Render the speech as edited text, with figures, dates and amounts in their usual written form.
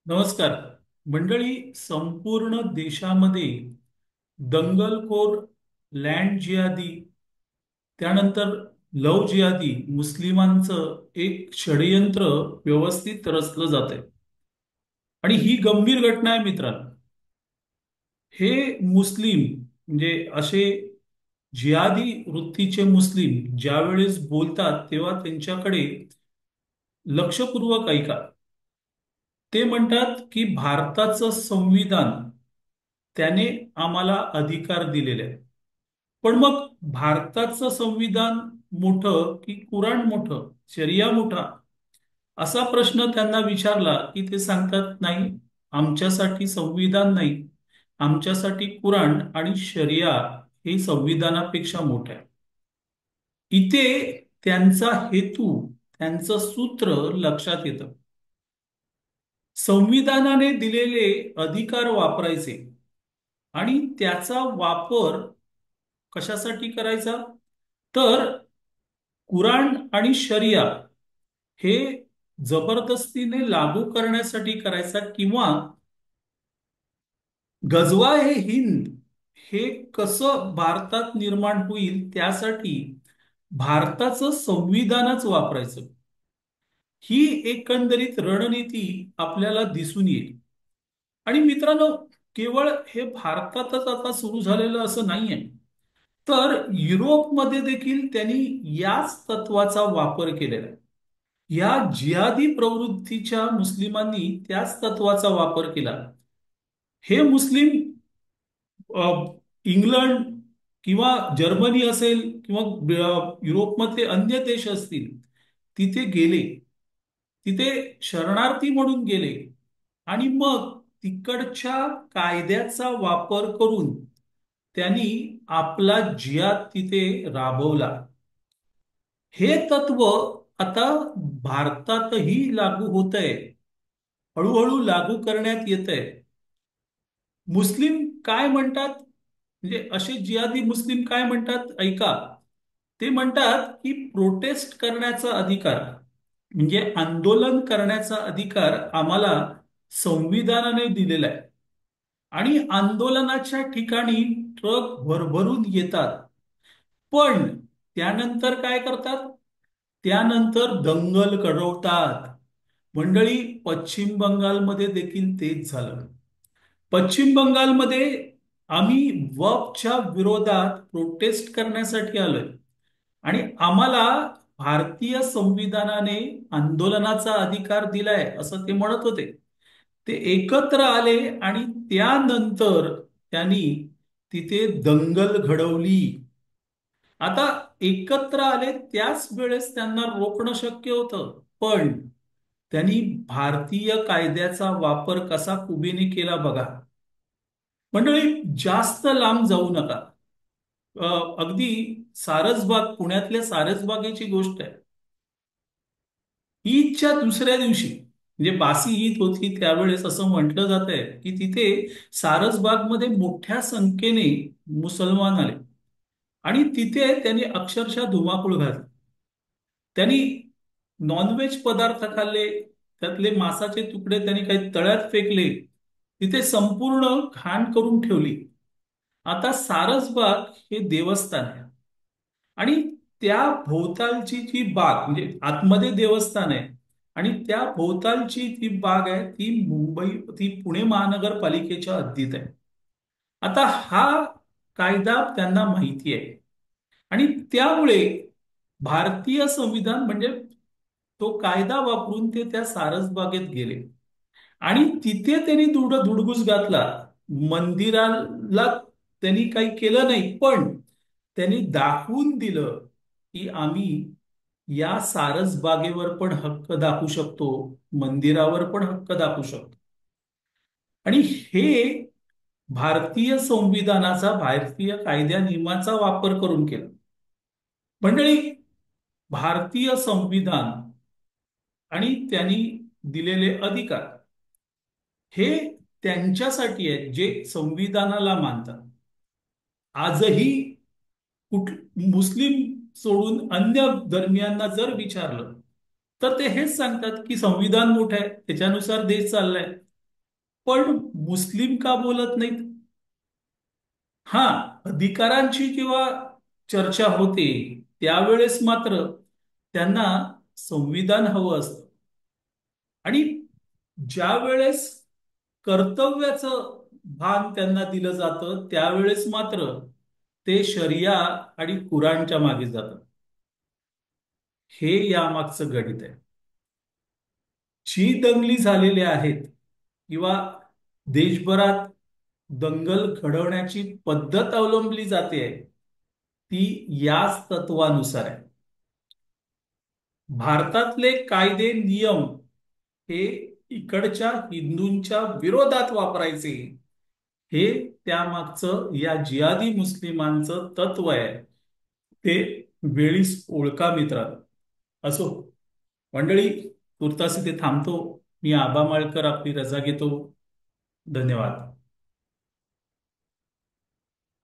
नमस्कार मंडळी. संपूर्ण देशामध्ये दंगलखोर, लँड जिहादी, त्यानंतर लव जिहादी मुस्लिमांचं एक षडयंत्र व्यवस्थित रचलं जात आहे. आणि ही गंभीर घटना आहे मित्रांनो. हे मुस्लिम म्हणजे असे जिहादी वृत्तीचे मुस्लिम ज्यावेळेस बोलतात तेव्हा त्यांच्याकडे लक्षपूर्वक ऐका. ते म्हणतात की भारताचं संविधान त्याने आम्हाला अधिकार दिलेले आहेत. पण मग भारताचं संविधान मोठं की कुराण मोठं, शरिया मोठा, असा प्रश्न त्यांना विचारला की ते सांगतात नाही, आमच्यासाठी संविधान नाही, आमच्यासाठी कुराण आणि शरिया हे संविधानापेक्षा मोठं आहे. इथे त्यांचा हेतू, त्यांचं सूत्र लक्षात येतं. संविधानाने दिलेले अधिकार वापरायचे आणि त्याचा वापर कशासाठी करायचा? तर कुराण आणि शरिया हे जबरदस्तीने लागू करण्यासाठी करायचा, किंवा गजवा हे हिंद हे कसं भारतात निर्माण होईल त्यासाठी भारताचं संविधानच वापरायचं. ही एकंदरीत रणनीती आपल्याला दिसून येईल. आणि मित्रांनो, केवळ हे भारतातच आता सुरू झालेलं असं नाहीये, तर युरोपमध्ये देखील त्यांनी याच तत्वाचा वापर केलेला आहे. या जिहादी प्रवृत्तीच्या मुस्लिमांनी त्याच तत्वाचा वापर केला. हे मुस्लिम अ, इंग्लंड किंवा जर्मनी असेल किंवा युरोपमधले अन्य देश असतील, तिथे गेले, तिथे शरणार्थी म्हणून गेले आणि मग तिकडच्या कायद्याचा वापर करून त्यांनी आपला जिहाद तिथे राबवला. हे तत्व आता भारतातही लागू होत आहे, हळूहळू लागू करण्यात येत आहे. मुस्लिम काय म्हणतात, म्हणजे असे जिहादी मुस्लिम काय म्हणतात ऐका. ते म्हणतात की प्रोटेस्ट करण्याचा अधिकार, म्हणजे आंदोलन करण्याचा अधिकार आम्हाला संविधानाने दिलेला आहे. आणि आंदोलनाच्या ठिकाणी ट्रक भरभरून येतात. पण त्यानंतर काय करतात? त्यानंतर दंगल करवतात. मंडळी, पश्चिम बंगालमध्ये देखील तेच झालं. पश्चिम बंगालमध्ये आम्ही वक्फच्या विरोधात प्रोटेस्ट करण्यासाठी आलोय आणि आम्हाला भारतीय संविधानाने आंदोलनाचा अधिकार दिलाय असं ते म्हणत होते. ते एकत्र आले आणि त्यानंतर त्यांनी तिथे दंगल घडवली. आता एकत्र आले त्याच वेळेस त्यांना रोखणं शक्य होतं, पण त्यांनी भारतीय कायद्याचा वापर कसा कुबेने केला बघा. मंडळी, जास्त लांब जाऊ नका. अ, अगदी सारसबाग, पुण्यातल्या सारसबागेची गोष्ट आहे. ईदच्या दुसऱ्या दिवशी, म्हणजे बासी ईद होती त्यावेळेस, असं म्हटलं जात आहे की तिथे सारसबागमध्ये मोठ्या संख्येने मुसलमान आले आणि तिथे त्यांनी अक्षरशः धुमाकूळ घातला. त्यांनी नॉनव्हेज पदार्थ खाल्ले, त्यातले मांसाचे तुकडे त्यांनी काही तळ्यात फेकले, तिथे संपूर्ण घाण करून ठेवली. आता सारसबाग हे देवस्थान आहे आणि त्या भोवतालची जी बाग, म्हणजे आतमध्ये देवस्थान आहे आणि त्या भोवतालची ती बाग आहे, ती मुंबई, ती पुणे महानगरपालिकेच्या हद्दीत आहे. आता हा कायदा त्यांना माहिती आहे आणि त्यामुळे भारतीय संविधान म्हणजे तो कायदा वापरून ते त्या सारसबागेत गेले आणि तिथे त्यांनी धुडगूस घातला. मंदिराला त्यांनी काही केलं नाही, पण त्यांनी दाखवून दिलं की आम्ही या सारसबागेवर पण हक्क दाखवू शकतो, मंदिरावर पण हक्क दाखवू शकतो. आणि हे भारतीय संविधानाचा, भारतीय कायद्या नियमाचा वापर करून केलं. मंडळी, भारतीय संविधान आणि त्यांनी दिलेले अधिकार हे त्यांच्यासाठी आहेत जे संविधानाला मानतात. आजही कुठ मुस्लिम सोडून अन्य धर्मियांना जर विचारलं तर ते हेच सांगतात की संविधान मोठं आहे, त्याच्यानुसार देश चाललाय. पण मुस्लिम का बोलत नाहीत? हा, अधिकारांची किंवा चर्चा होते त्यावेळेस मात्र त्यांना संविधान हवं असतं. आणि ज्या वेळेस कर्तव्याचं भान त्यांना दिलं जातं त्यावेळेस मात्र ते शरिया आणि कुराणच्या मागे जातात. हे यामागचं गणित आहे. जी दंगली झालेल्या आहेत किंवा देशभरात दंगल घडवण्याची पद्धत अवलंबली जाते ती याच तत्वानुसार आहे. भारतातले कायदे नियम हे इकडच्या हिंदूंच्या विरोधात वापरायचे, हे त्यामागचं या जिहादी मुस्लिमांचं तत्व आहे. ते वेळीच ओळखा मित्रांनो. असो मंडळी, तुर्तास इथे थांबतो. मी आबा माळकर आपली रजा घेतो. धन्यवाद.